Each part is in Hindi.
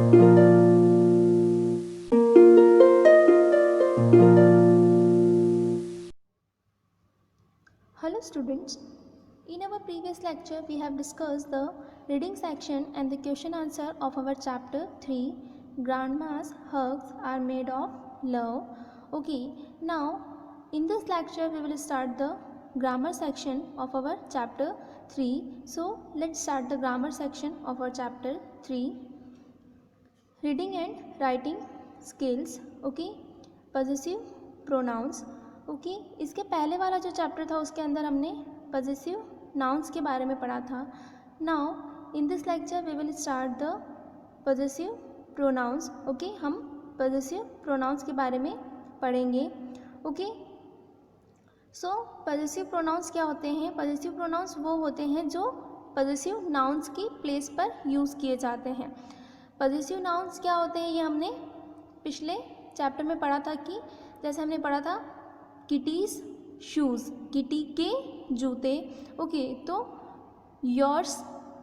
Hello students, in our previous lecture we have discussed the reading section and the question answer of our chapter 3, Grandma's Hugs Are Made of Love. Okay, now in this lecture we will start the grammar section of our chapter 3. So let's start the grammar section of our chapter 3. Reading and writing skills. Okay, possessive pronouns. Okay इसके पहले वाला जो चैप्टर था उसके अंदर हमने पजेसिव नाउन्स के बारे में पढ़ा था. Now in this lecture we will start the possessive pronouns. Okay हम पजेसिव प्रोनाउंस के बारे में पढ़ेंगे. ओके सो पजेसिव प्रोनाउंस क्या होते हैं? पजेसिव प्रोनाउंस वो होते हैं जो पजेसिव नाउन्स की प्लेस पर यूज़ किए जाते हैं. पजेसिव नाउन्स क्या होते हैं ये हमने पिछले चैप्टर में पढ़ा था कि जैसे हमने पढ़ा था किटीज़ शूज़, किटी के जूते. ओके तो योर्स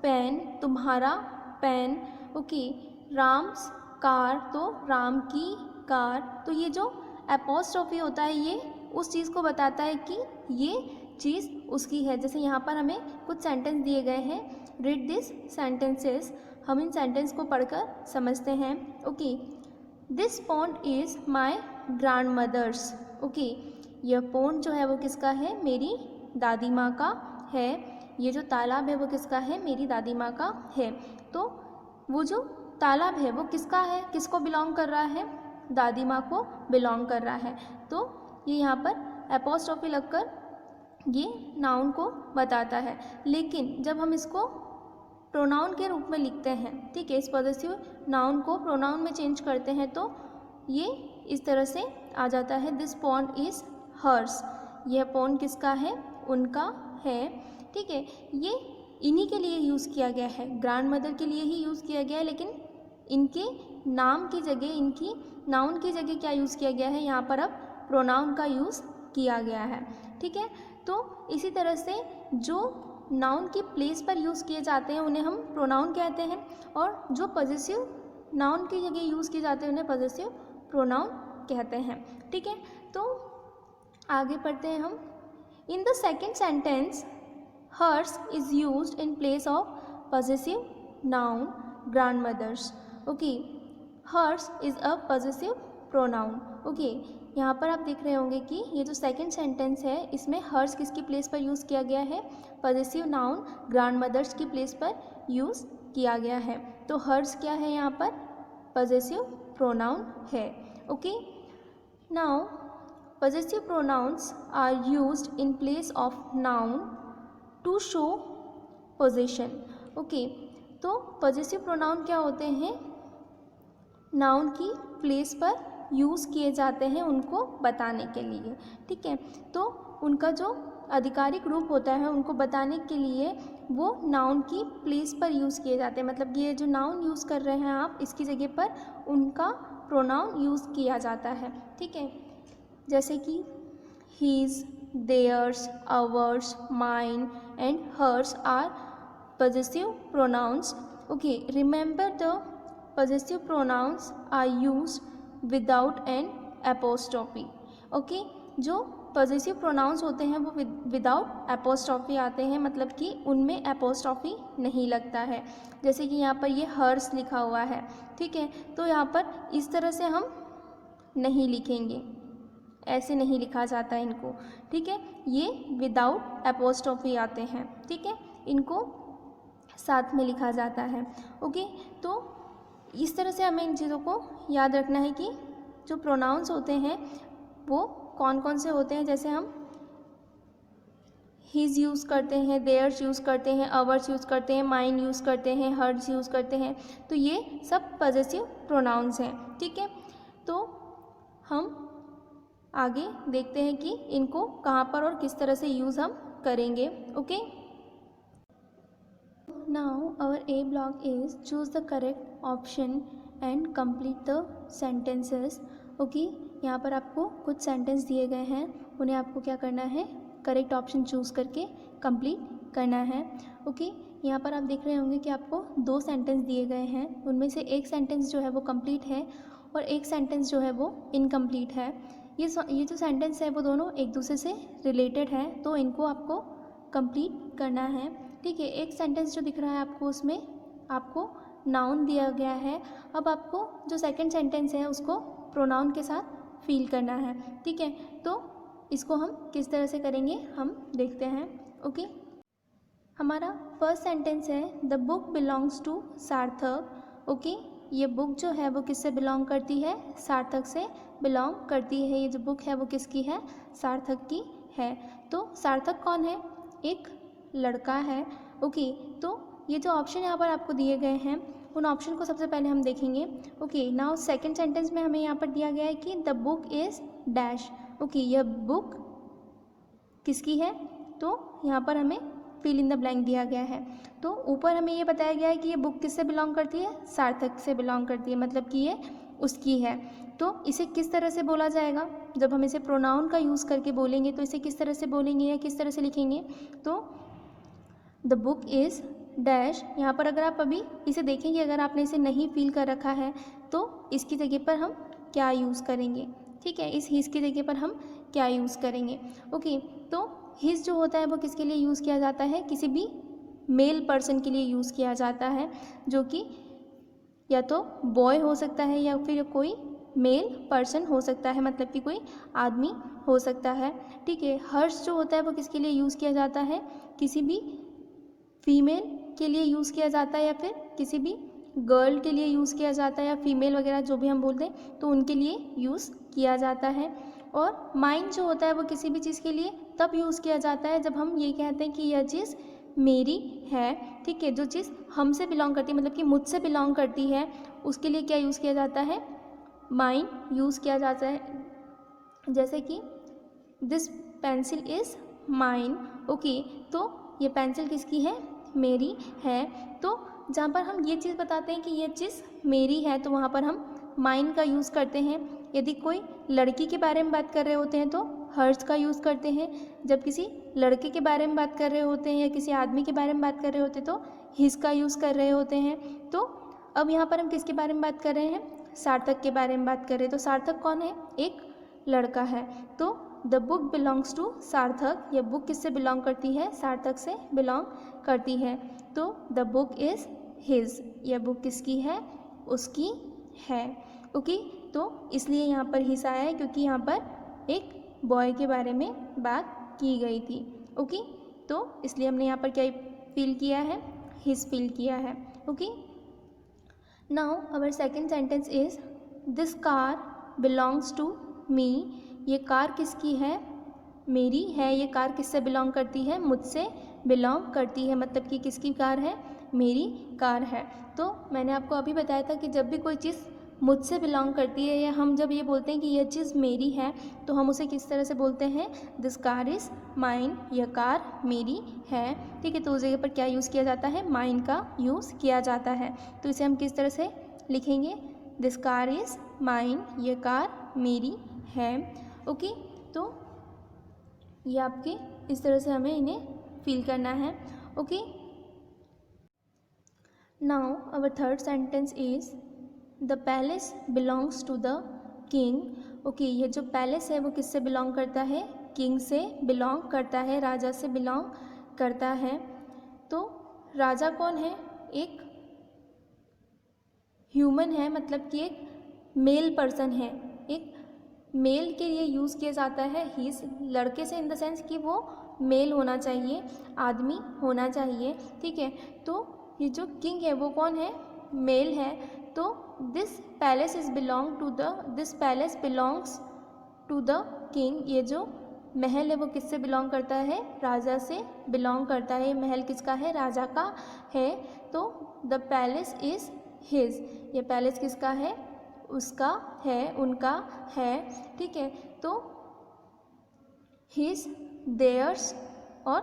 पेन, तुम्हारा पेन. ओके राम्स कार, तो राम की कार. तो ये जो एपोस्ट्रोफी होता है ये उस चीज़ को बताता है कि ये चीज़ उसकी है. जैसे यहाँ पर हमें कुछ सेंटेंस दिए गए हैं. Read this sentences. हम इन सेंटेंस को पढ़कर समझते हैं. Okay this pond is my grandmother's. Okay यह पॉन्ड जो है वो किसका है? मेरी दादी माँ का है. ये जो तालाब है वो किसका है? मेरी दादी माँ का है. तो वो जो तालाब है वो किसका है? किसको बिलोंग कर रहा है? दादी माँ को बिलोंग कर रहा है. तो ये यहाँ पर एपोस्ट्रोफी लगकर ये नाउन को बताता है. लेकिन जब हम इसको प्रोनाउन के रूप में लिखते हैं, ठीक है, इस पॉजेसिव नाउन को प्रोनाउन में चेंज करते हैं तो ये इस तरह से आ जाता है. This pond is hers. यह पॉन्ड किसका है? उनका है. ठीक है, ये इन्हीं के लिए यूज़ किया गया है, ग्रैंड मदर के लिए ही यूज़ किया गया है. लेकिन इनके नाम की जगह, इनकी नाउन की जगह क्या यूज़ किया गया है? यहाँ पर अब प्रोनाउन का यूज़ किया गया है. ठीक है, तो इसी तरह से जो नाउन की प्लेस पर यूज़ किए जाते हैं उन्हें हम प्रोनाउन कहते हैं, और जो पॉजेसिव नाउन की जगह यूज़ किए जाते हैं उन्हें पॉजेसिव प्रोनाउन कहते हैं. ठीक है, तो आगे पढ़ते हैं हम. In the second sentence hers is used in place of possessive noun grandmother's. Okay hers is a possessive pronoun. Okay यहाँ पर आप देख रहे होंगे कि ये जो सेकेंड सेंटेंस है इसमें हर्स किसकी प्लेस पर यूज़ किया गया है? पॉजेसिव नाउन ग्रैंड मदर्स की प्लेस पर यूज़ किया गया है. तो हर्स क्या है? यहाँ पर पॉजेसिव प्रोनाउन है. Okay now possessive pronouns are used in place of noun to show position. Okay तो पॉजेसिव प्रोनाउन क्या होते हैं? नाउन की प्लेस पर यूज़ किए जाते हैं उनको बताने के लिए. ठीक है, तो उनका जो आधिकारिक रूप होता है उनको बताने के लिए वो नाउन की प्लेस पर यूज़ किए जाते हैं. मतलब ये जो नाउन यूज़ कर रहे हैं आप, इसकी जगह पर उनका प्रोनाउन यूज़ किया जाता है. ठीक है, जैसे कि his, theirs, ours, mine and hers are possessive pronouns. Okay remember the possessive pronouns are used without an apostrophe. Okay जो पॉजेसिव प्रोनाउंस होते हैं वो विदाउट एपोस्ट्रोफी आते हैं, मतलब कि उनमें एपोस्ट्रोफी नहीं लगता है. जैसे कि यहाँ पर ये हर्स लिखा हुआ है. ठीक है, तो यहाँ पर इस तरह से हम नहीं लिखेंगे, ऐसे नहीं लिखा जाता है इनको. ठीक है, ये विदाउट एपोस्ट्रोफी आते हैं. ठीक है, इनको साथ में लिखा जाता है. ओके तो इस तरह से हमें इन चीज़ों को याद रखना है कि जो प्रोनाउंस होते हैं वो कौन कौन से होते हैं. जैसे हम हीज़ यूज़ करते हैं, देयर्स यूज़ करते हैं, आवर्स यूज़ करते हैं, माइन यूज़ करते हैं, हर्स यूज़ करते हैं. तो ये सब पॉजेसिव प्रोनाउंस हैं. ठीक है, तो हम आगे देखते हैं कि इनको कहाँ पर और किस तरह से यूज़ हम करेंगे. Okay now our A block is choose the correct option and complete the sentences. Okay यहाँ पर आपको कुछ सेंटेंस दिए गए हैं, उन्हें आपको क्या करना है? करेक्ट ऑप्शन चूज़ करके कंप्लीट करना है. ओके यहाँ पर आप देख रहे होंगे कि आपको 2 सेंटेंस दिए गए हैं, उनमें से एक सेंटेंस जो है वो कंप्लीट है और एक सेंटेंस जो है वो इनकम्प्लीट है। ये जो सेंटेंस है वो दोनों एक दूसरे से रिलेटेड है, तो इनको आपको कंप्लीट करना है। ठीक है, एक सेंटेंस जो दिख रहा है आपको, उसमें आपको नाउन दिया गया है। अब आपको जो सेकंड सेंटेंस है उसको प्रोनाउन के साथ फिल करना है। ठीक है, तो इसको हम किस तरह से करेंगे हम देखते हैं। ओके, हमारा फर्स्ट सेंटेंस है द बुक बिलोंग्स टू सार्थक। ओके, ये बुक जो है वो किससे बिलोंग करती है? सार्थक से बिलोंग करती है। ये जो बुक है वो किसकी है? सार्थक की है। तो सार्थक कौन है? एक लड़का है। ओके, तो ये जो ऑप्शन यहाँ पर आपको दिए गए हैं उन ऑप्शन को सबसे पहले हम देखेंगे। ओके, नाउ सेकंड सेंटेंस में हमें यहाँ पर दिया गया है कि the book is dash. Okay, यह बुक किसकी है? तो यहाँ पर हमें फिल इन द ब्लैंक दिया गया है। तो ऊपर हमें ये बताया गया है कि ये बुक किससे बिलोंग करती है? सार्थक से बिलोंग करती है, मतलब कि ये उसकी है। तो इसे किस तरह से बोला जाएगा? जब हम इसे प्रोनाउन का यूज़ करके बोलेंगे तो इसे किस तरह से बोलेंगे या किस तरह से लिखेंगे? तो द बुक इज़ डैश। यहाँ पर अगर आप अभी इसे देखेंगे, अगर आपने इसे नहीं फील कर रखा है तो इसकी जगह पर हम क्या यूज़ करेंगे? ठीक है, इस हिज की जगह पर हम क्या यूज़ करेंगे? ओके, तो हिज जो होता है वो किसके लिए यूज़ किया जाता है? किसी भी मेल पर्सन के लिए यूज़ किया जाता है, जो कि या तो बॉय हो सकता है या फिर कोई मेल पर्सन हो सकता है, मतलब कि कोई आदमी हो सकता है। ठीक है, हर्ष जो होता है वो किसके लिए यूज़ किया जाता है? किसी भी फीमेल के लिए यूज़ किया जाता है या फिर किसी भी गर्ल के लिए यूज़ किया जाता है, या फीमेल वगैरह जो भी हम बोलते हैं तो उनके लिए यूज़ किया जाता है। और माइन जो होता है वो किसी भी चीज़ के लिए तब यूज़ किया जाता है जब हम ये कहते हैं कि यह चीज़ मेरी है। ठीक है, जो चीज़ हमसे बिलोंग करती है, मतलब कि मुझसे बिलोंग करती है, उसके लिए क्या यूज़ किया जाता है? माइन यूज़ किया जाता है। जैसे कि this pencil is mine. Okay, तो ये पेंसिल किसकी है? मेरी है। तो जहाँ पर हम ये चीज़ बताते हैं कि ये चीज़ मेरी है तो वहाँ पर हम माइन का यूज़ करते हैं। यदि कोई लड़की के बारे में बात कर रहे होते हैं तो हर्ष का यूज़ करते हैं। जब किसी लड़के के बारे में बात कर रहे होते हैं या किसी आदमी के बारे में बात कर रहे होते हैं तो हिज का यूज़ कर रहे होते हैं। तो अब यहाँ पर हम किसके बारे में बात कर रहे हैं? सार्थक के बारे में बात कर रहे हैं। तो सार्थक कौन है? एक लड़का है। तो द बुक बिलोंग्स टू सार्थक। यह बुक किससे बिलोंग करती है? सार्थक से बिलोंग करती है। तो द बुक इज़ हिज। यह बुक किसकी है? उसकी है। ओके, तो इसलिए यहाँ पर हिज आया है क्योंकि यहाँ पर एक बॉय के बारे में बात की गई थी। ओके, तो इसलिए हमने यहाँ पर क्या फील किया है? हिज फील किया है। Okay, now our second sentence is this car belongs to me. ये कार किसकी है? मेरी है। ये कार किससे बिलोंग करती है? मुझसे बिलोंग करती है, मतलब कि किसकी कार है? मेरी कार है। तो मैंने आपको अभी बताया था कि जब भी कोई चीज़ मुझसे बिलोंग करती है या हम जब ये बोलते हैं कि यह चीज़ मेरी है तो हम उसे किस तरह से बोलते हैं? This car is mine. यह कार मेरी है। ठीक है, तो उस जगह पर क्या यूज़ किया जाता है? माइन का यूज़ किया जाता है। तो इसे हम किस तरह से लिखेंगे? This car is mine. यह कार मेरी है। ओके, तो ये आपके इस तरह से हमें इन्हें फील करना है। Okay, now our third sentence is the palace belongs to the king. Okay, ये जो पैलेस है वो किससे बिलोंग करता है? किंग से बिलोंग करता है, राजा से बिलोंग करता है। तो राजा कौन है? एक ह्यूमन है, मतलब कि एक मेल पर्सन है। एक मेल के लिए यूज़ किया जाता है हिज। लड़के से इन द सेंस कि वो मेल होना चाहिए, आदमी होना चाहिए। ठीक है, तो ये जो किंग है वो कौन है? मेल है। तो this palace belongs to the king. ये जो महल है वो किससे बिलोंग करता है? राजा से बिलोंग करता है। महल किसका है? राजा का है। तो द पैलेस इज़ हिज। ये पैलेस किसका है? उसका है, उनका है। ठीक है, तो हिज, देयर्स और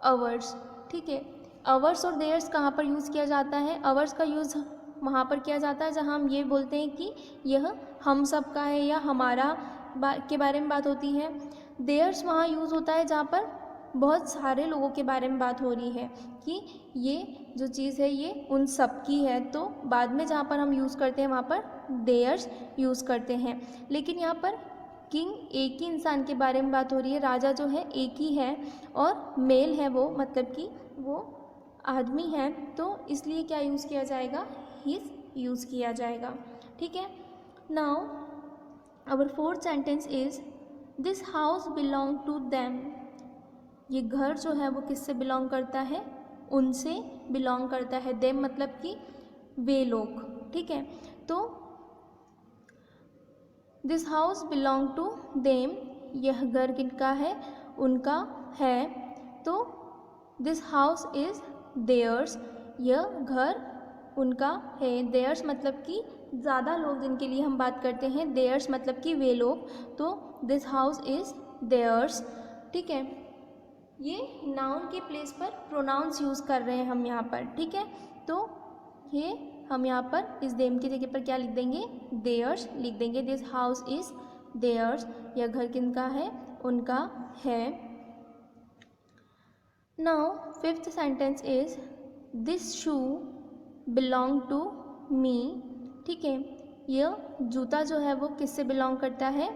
अवर्स। ठीक है, अवर्स और देयर्स कहाँ पर यूज़ किया जाता है? अवर्स का यूज़ वहाँ पर किया जाता है जहाँ हम ये बोलते हैं कि यह हम सब का है या हमारा के बारे में बात होती है। देयर्स वहाँ यूज़ होता है जहाँ पर बहुत सारे लोगों के बारे में बात हो रही है कि ये जो चीज़ है ये उन सब की है, तो बाद में जहाँ पर हम यूज़ करते हैं वहाँ पर देयर्स यूज़ करते हैं। लेकिन यहाँ पर किंग एक ही इंसान के बारे में बात हो रही है, राजा जो है एक ही है और मेल है वो, मतलब कि वो आदमी है, तो इसलिए क्या यूज़ किया जाएगा, हिज यूज़ किया जाएगा। ठीक है। Now our fourth sentence is this house belong to them. ये घर जो है वो किससे बिलोंग करता है, उनसे बिलोंग करता है। देम मतलब कि वे लोग। ठीक है। तो this house belong to them, यह घर किनका है, उनका है। तो दिस हाउस इज देयर्स, यह घर उनका है। देयर्स मतलब कि ज़्यादा लोग जिनके लिए हम बात करते हैं, देयर्स मतलब कि वे लोग, तो दिस हाउस इज देयर्स। ठीक है। ये नाउन के प्लेस पर प्रोनाउंस यूज़ कर रहे हैं हम यहाँ पर। ठीक है। तो ये हम यहाँ पर इस देम की जगह पर क्या लिख देंगे, देयर्स लिख देंगे। दिस हाउस इज देयर्स, यह घर किनका है, उनका है। Now fifth sentence is this shoe belong to me. ठीक है। यह जूता जो है वो किससे बिलोंग करता है,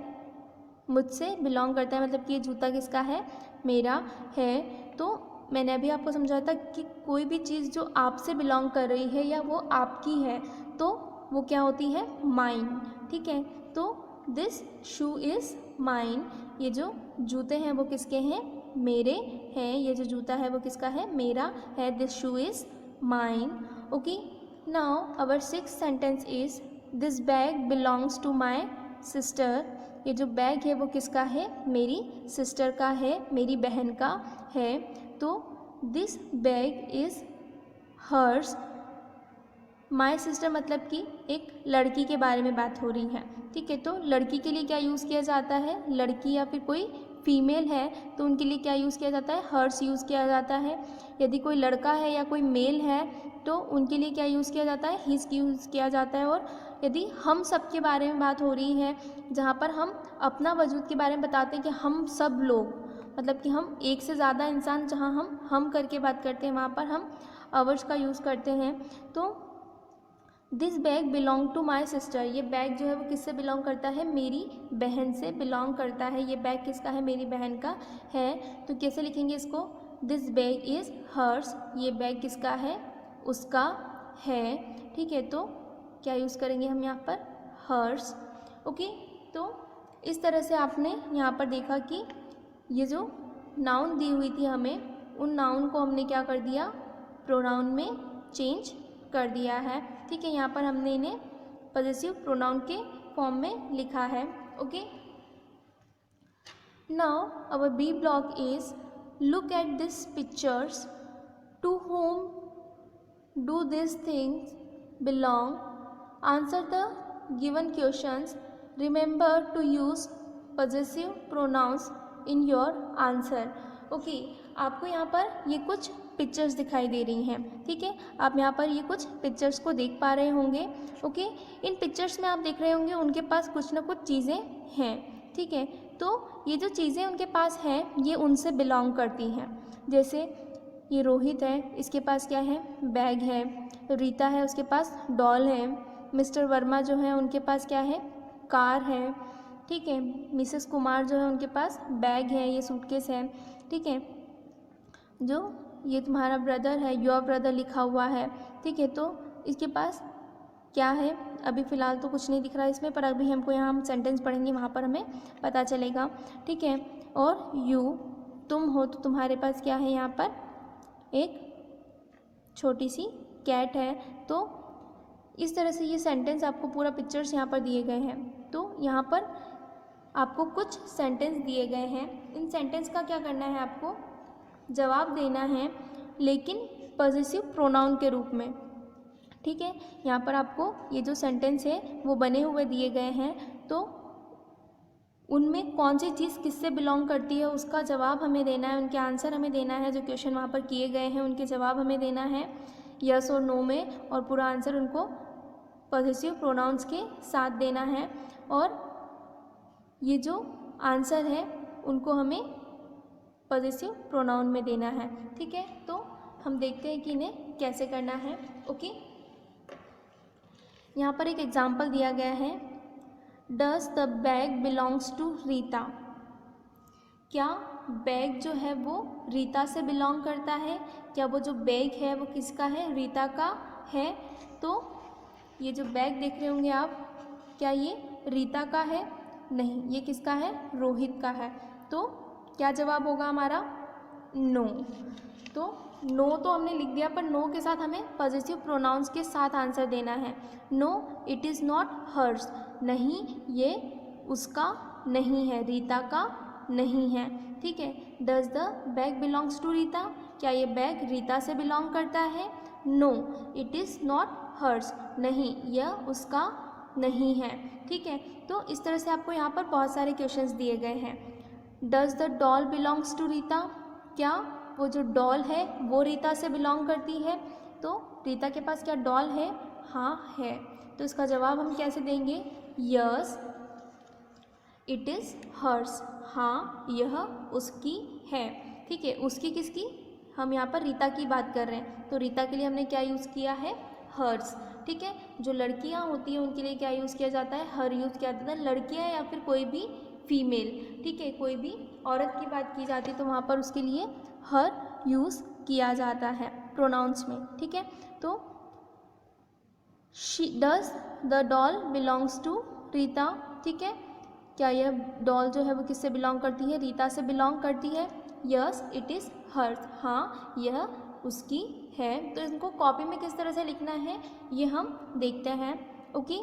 मुझसे बिलोंग करता है, मतलब कि ये जूता किसका है, मेरा है। तो मैंने अभी आपको समझाया था कि कोई भी चीज़ जो आपसे बिलोंग कर रही है या वो आपकी है तो वो क्या होती है, माइन। ठीक है। तो दिस शू इज़ माइन, ये जो जूते हैं वो किसके हैं, मेरे हैं। ये जो जूता है वो किसका है, मेरा है। This shoe is mine. Okay. Now our sixth sentence is this bag belongs to my sister. ये जो बैग है वो किसका है, मेरी सिस्टर का है, मेरी बहन का है। तो this bag is hers. My sister मतलब कि एक लड़की के बारे में बात हो रही है। ठीक है। तो लड़की के लिए क्या यूज़ किया जाता है, लड़की या फिर कोई फीमेल है तो उनके लिए क्या यूज़ किया जाता है, हर्स यूज़ किया जाता है। यदि कोई लड़का है या कोई मेल है तो उनके लिए क्या यूज़ किया जाता है, हिज यूज़ किया जाता है। और यदि हम सब के बारे में बात हो रही है, जहाँ पर हम अपना वजूद के बारे में बताते हैं कि हम सब लोग, मतलब कि हम एक से ज़्यादा इंसान, जहाँ हम करके बात करते हैं वहाँ पर हम अवर्स का यूज़ करते हैं। तो this bag belong to my sister, ये बैग जो है वो किससे बिलोंग करता है, मेरी बहन से बिलोंग करता है। ये बैग किसका है, मेरी बहन का है। तो कैसे लिखेंगे इसको, दिस बैग इज़ हर्स, ये बैग किसका है, उसका है। ठीक है। तो क्या यूज़ करेंगे हम यहाँ पर, हर्स। ओके। तो इस तरह से आपने यहाँ पर देखा कि ये जो नाउन दी हुई थी हमें, उन नाउन को हमने क्या कर दिया, प्रोनाउन में चेंज कर दिया है। ठीक है। यहाँ पर हमने इन्हें पॉजेसिव प्रोनाउन के फॉर्म में लिखा है। Okay. Now our B block is look at this pictures, to whom do these things belong, answer the given questions, remember to use possessive pronouns in your answer। Okay. आपको यहाँ पर ये कुछ पिक्चर्स दिखाई दे रही हैं। ठीक है। आप यहाँ पर ये कुछ पिक्चर्स को देख पा रहे होंगे। ओके। इन पिक्चर्स में आप देख रहे होंगे उनके पास कुछ ना कुछ चीज़ें हैं। ठीक है। तो ये जो चीज़ें उनके पास हैं ये उनसे बिलोंग करती हैं। जैसे ये रोहित है, इसके पास क्या है, बैग है। रीता है, उसके पास डॉल है। मिस्टर वर्मा जो है उनके पास क्या है, कार है। ठीक है। मिसेस कुमार जो है उनके पास बैग है, ये सूटकेस है। ठीक है। जो ये तुम्हारा ब्रदर है, योर ब्रदर लिखा हुआ है। ठीक है। तो इसके पास क्या है, अभी फ़िलहाल तो कुछ नहीं दिख रहा है इसमें, पर अभी हमको यहाँ हम सेंटेंस पढ़ेंगे वहाँ पर हमें पता चलेगा। ठीक है। और यू, तुम हो, तो तुम्हारे पास क्या है, यहाँ पर एक छोटी सी कैट है। तो इस तरह से ये सेंटेंस आपको पूरा पिक्चर्स यहाँ पर दिए गए हैं। तो यहाँ पर आपको कुछ सेंटेंस दिए गए हैं। इन सेंटेंस का क्या करना है, आपको जवाब देना है, लेकिन पॉजेसिव प्रोनाउन के रूप में। ठीक है। यहाँ पर आपको ये जो सेंटेंस है वो बने हुए दिए गए हैं, तो उनमें कौन सी चीज़ किससे बिलोंग करती है उसका जवाब हमें देना है, उनके आंसर हमें देना है। जो क्वेश्चन वहाँ पर किए गए हैं उनके जवाब हमें देना है यस और नो में, और पूरा आंसर उनको पॉजेसिव प्रोनाउंस के साथ देना है। और ये जो आंसर है उनको हमें पॉजिटिव प्रोनाउन में देना है। ठीक है, तो हम देखते हैं कि इन्हें कैसे करना है। ओके, यहाँ पर एक एग्जाम्पल दिया गया है, does the bag belongs to Rita. क्या बैग जो है वो रीता से बिलोंग करता है? क्या वो जो बैग है वो किसका है? रीता का है। तो ये जो बैग देख रहे होंगे आप, क्या ये रीता का है? नहीं, ये किसका है? रोहित का है। तो क्या जवाब होगा हमारा? नो। तो नो तो हमने लिख दिया, पर नो के साथ हमें पॉजिटिव प्रोनाउंस के साथ आंसर देना है। No it is not hers, नहीं ये उसका नहीं है, रीता का नहीं है। ठीक है, does the bag belongs to Rita, क्या ये बैग रीता से बिलोंग करता है? No it is not hers, नहीं यह उसका नहीं है। ठीक है, तो इस तरह से आपको यहाँ पर बहुत सारे क्वेश्चंस दिए गए हैं। Does the doll belongs to Rita, क्या वो जो डॉल है वो रीता से बिलोंग करती है? तो रीता के पास क्या डॉल है? हाँ है। तो इसका जवाब हम कैसे देंगे? यस इट इज़ हर्स, हाँ यह उसकी है। ठीक है, उसकी किसकी? हम यहाँ पर रीता की बात कर रहे हैं, तो रीता के लिए हमने क्या यूज़ किया है? हर्स। ठीक है, जो लड़कियाँ होती हैं उनके लिए क्या यूज़ किया जाता है? हर यूज़ किया जाता है। लड़कियाँ या फिर कोई भी फीमेल, ठीक है, कोई भी औरत की बात की जाती है तो वहाँ पर उसके लिए हर यूज़ किया जाता है प्रोनाउंस में। ठीक है, तो she does the doll belongs to Rita. ठीक है, क्या यह डॉल जो है वो किससे बिलोंग करती है? रीता से बिलोंग करती है। यस इट इज़ हर्स, हाँ यह उसकी है। तो इनको कॉपी में किस तरह से लिखना है ये हम देखते हैं। ओके,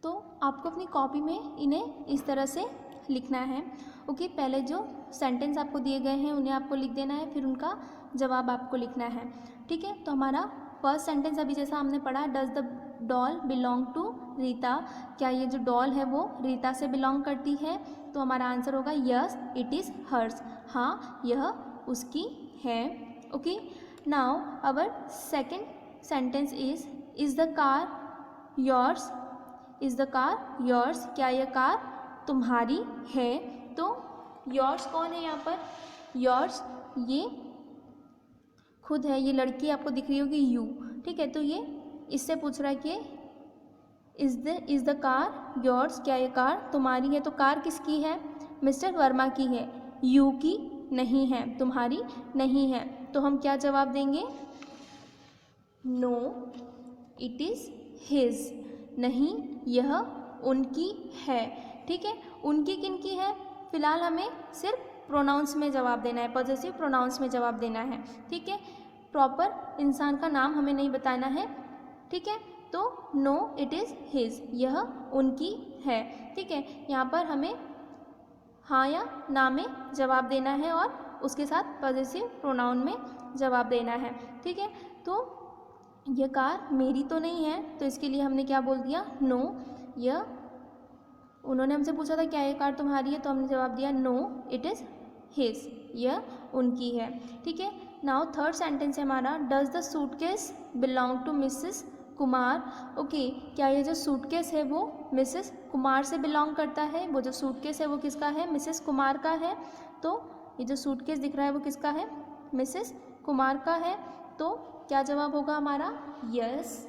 तो आपको अपनी कॉपी में इन्हें इस तरह से लिखना है। ओके, पहले जो सेंटेंस आपको दिए गए हैं उन्हें आपको लिख देना है, फिर उनका जवाब आपको लिखना है। ठीक है, तो हमारा फर्स्ट सेंटेंस अभी जैसा हमने पढ़ा, does the doll belong to Rita, क्या ये जो डॉल है वो रीता से बिलोंग करती है? तो हमारा आंसर होगा यस इट इज़ हर्स, हाँ यह उसकी है। Okay, now our second sentence is the car yours, is the car yours, क्या यह कार तुम्हारी है? तो योर्स कौन है यहाँ पर? योर्स ये खुद है, ये लड़की आपको दिख रही होगी यू। ठीक है, तो ये इससे पूछ रहा है कि इज़ द कार योर्स, क्या ये कार तुम्हारी है? तो कार किसकी है? मिस्टर वर्मा की है, यू की नहीं है, तुम्हारी नहीं है। तो हम क्या जवाब देंगे? नो इट इज़ हिज, नहीं यह उनकी है। ठीक है, उनकी किनकी है? फिलहाल हमें सिर्फ प्रोनाउंस में जवाब देना है, पॉजिटिव प्रोनाउंस में जवाब देना है। ठीक है, प्रॉपर इंसान का नाम हमें नहीं बताना है। ठीक है, तो नो इट इज़ हिज, यह उनकी है। ठीक है, यहाँ पर हमें हाँ या ना में जवाब देना है और उसके साथ पॉजिटिव प्रोनाउन में जवाब देना है। ठीक है, तो यह कार मेरी तो नहीं है, तो इसके लिए हमने क्या बोल दिया? नो। यह उन्होंने हमसे पूछा था क्या ये कार तुम्हारी है, तो हमने जवाब दिया नो इट इज़ हिज, यह उनकी है। ठीक है, नाउ थर्ड सेंटेंस है हमारा, does the suitcase belong to Mrs Kumar. Okay, क्या ये जो सूटकेस है वो मिसेस कुमार से बिलोंग करता है? वो जो सूटकेस है वो किसका है? मिसेस कुमार का है। तो ये जो सूटकेस दिख रहा है वो किसका है? मिसेस कुमार का है। तो क्या जवाब होगा हमारा? यस।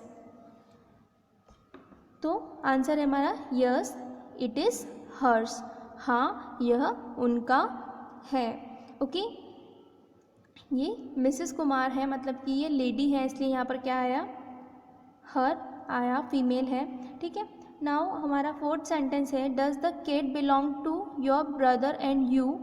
तो आंसर है हमारा यस इट इज़ हर्स, हाँ यह उनका है। ओके, ये मिसेस कुमार है, मतलब कि ये लेडी है, इसलिए यहाँ पर क्या आया? हर आया, फीमेल है। ठीक है, नाउ हमारा फोर्थ सेंटेंस है, does the cat belong to your brother and you.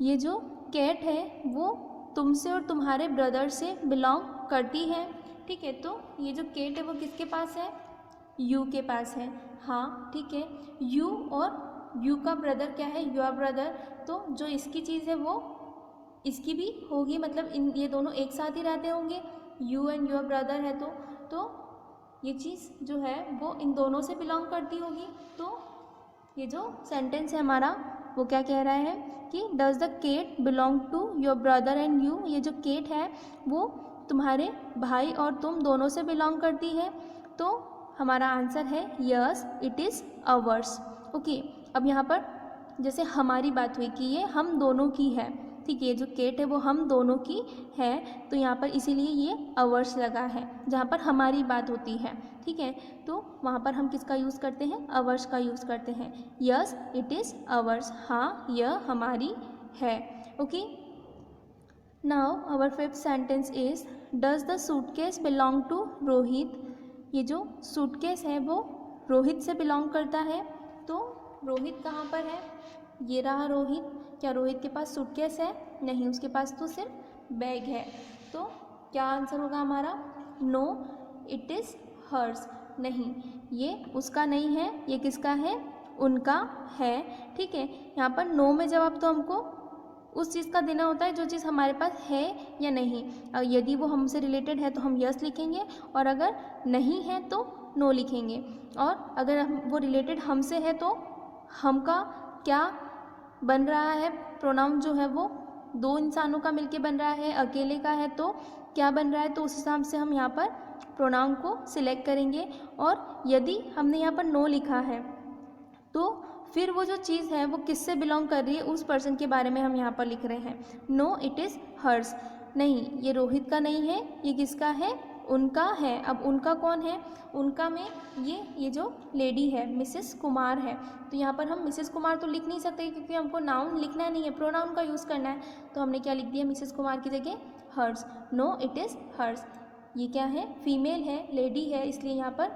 ये जो कैट है वो तुमसे और तुम्हारे ब्रदर से बिलोंग करती है। ठीक है, तो ये जो कैट है वो किसके पास है? यू के पास है। हाँ ठीक है, यू और यू का ब्रदर क्या है? Your brother. तो जो इसकी चीज़ है वो इसकी भी होगी, मतलब इन ये दोनों एक साथ ही रहते होंगे, यू एंड योर ब्रदर है तो ये चीज़ जो है वो इन दोनों से बिलोंग करती होगी। तो ये जो सेंटेंस है हमारा वो क्या कह रहा है कि does the cat belong to your brother and you. ये जो केट है वो तुम्हारे भाई और तुम दोनों से बिलोंग करती है। तो हमारा आंसर है yes it is ours. Okay, अब यहाँ पर जैसे हमारी बात हुई कि ये हम दोनों की है, ठीक है, ये जो केट है वो हम दोनों की है, तो यहाँ पर इसीलिए ये अवर्स लगा है जहाँ पर हमारी बात होती है, ठीक है। तो वहाँ पर हम किसका यूज़ करते हैं, अवर्स का यूज़ करते हैं। यस इट इज़ अवर्स, हाँ यह हमारी है। Okay, now our fifth sentence is does the suitcase belong to Rohit. ये जो सूटकेस है वो रोहित से बिलोंग करता है, तो रोहित कहाँ पर है, ये रहा रोहित। क्या रोहित के पास सूटकेस है, नहीं, उसके पास तो सिर्फ बैग है। तो क्या आंसर होगा हमारा, नो इट इज़ हर्स, नहीं ये उसका नहीं है, ये किसका है, उनका है, ठीक है। यहाँ पर नो में जवाब तो हमको उस चीज़ का देना होता है जो चीज़ हमारे पास है या नहीं। यदि वो हमसे रिलेटेड है तो हम यस लिखेंगे, और अगर नहीं है तो नो लिखेंगे, और अगर वो रिलेटेड हमसे है तो हम का क्या बन रहा है, प्रोनाउन जो है वो दो इंसानों का मिलके बन रहा है, अकेले का है तो क्या बन रहा है, तो उस हिसाब से हम यहाँ पर प्रोनाउन को सिलेक्ट करेंगे। और यदि हमने यहाँ पर नो लिखा है तो फिर वो जो चीज़ है वो किससे बिलोंग कर रही है, उस पर्सन के बारे में हम यहाँ पर लिख रहे हैं। नो इट इज़ हर्स, नहीं ये रोहित का नहीं है, ये किसका है, उनका है। अब उनका कौन है, उनका में ये जो लेडी है मिसेस कुमार है, तो यहाँ पर हम मिसेस कुमार तो लिख नहीं सकते क्योंकि हमको नाउन लिखना नहीं है, प्रोनाउन का यूज़ करना है, तो हमने क्या लिख दिया, मिसेस कुमार की जगह hers. No it is hers, ये क्या है, फीमेल है, लेडी है, इसलिए यहाँ पर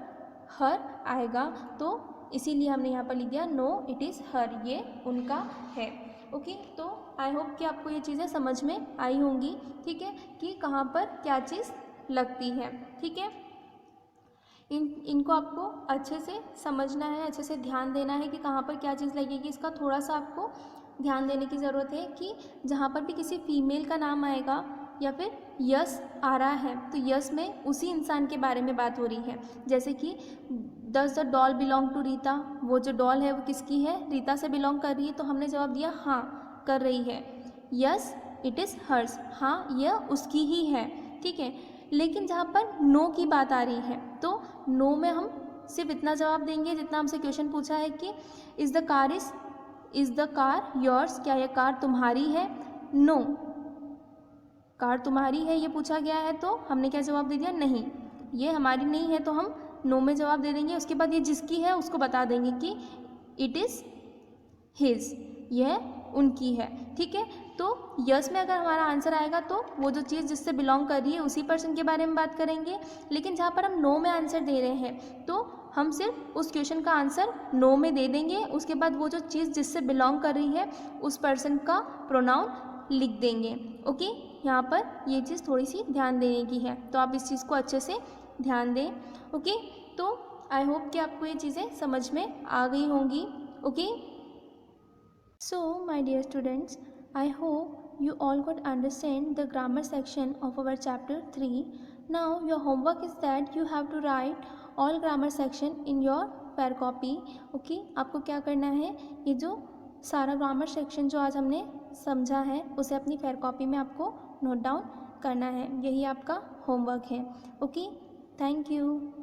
हर आएगा, तो इसीलिए हमने यहाँ पर लिख दिया नो इट इज़ हर, ये उनका है। ओके, तो आई होप कि आपको ये चीज़ें समझ में आई होंगी, ठीक है, कि कहाँ पर क्या चीज़ लगती है, ठीक है। इनको आपको अच्छे से समझना है, अच्छे से ध्यान देना है कि कहाँ पर क्या चीज़ लगेगी। इसका थोड़ा सा आपको ध्यान देने की ज़रूरत है कि जहाँ पर भी किसी फीमेल का नाम आएगा या फिर यस आ रहा है तो यस में उसी इंसान के बारे में बात हो रही है। जैसे कि does the doll belong to Rita, वो जो डॉल है वो किसकी है, रीता से बिलोंग कर रही है, तो हमने जवाब दिया हाँ कर रही है। यस इट इज़ हर्स, हाँ यह उसकी ही है, ठीक है। लेकिन जहाँ पर नो की बात आ रही है तो नो में हम सिर्फ इतना जवाब देंगे जितना हमसे क्वेश्चन पूछा है कि इज़ द कार योर्स, क्या यह कार तुम्हारी है। नो, कार तुम्हारी है ये पूछा गया है तो हमने क्या जवाब दे दिया, नहीं ये हमारी नहीं है, तो हम नो में जवाब दे देंगे। उसके बाद ये जिसकी है उसको बता देंगे कि इट इज़ हिज, यह उनकी है, ठीक है। तो यस में अगर हमारा आंसर आएगा तो वो जो चीज़ जिससे बिलोंग कर रही है उसी पर्सन के बारे में बात करेंगे। लेकिन जहाँ पर हम नो में आंसर दे रहे हैं तो हम सिर्फ उस क्वेश्चन का आंसर नो में दे देंगे, उसके बाद वो जो चीज़ जिससे बिलोंग कर रही है उस पर्सन का प्रोनाउन लिख देंगे। ओके, यहाँ पर ये चीज़ थोड़ी सी ध्यान देने की है, तो आप इस चीज़ को अच्छे से ध्यान दें। ओके, तो आई होप कि आपको ये चीज़ें समझ में आ गई होंगी। Okay, so my dear students, I hope you all could understand the grammar section of our chapter 3. Now your homework is that you have to write all grammar section in your fair copy. Okay, आपको क्या करना है, ये जो सारा ग्रामर सेक्शन जो आज हमने समझा है उसे अपनी फेयर कॉपी में आपको नोट डाउन करना है, यही आपका होमवर्क है। Okay, thank you.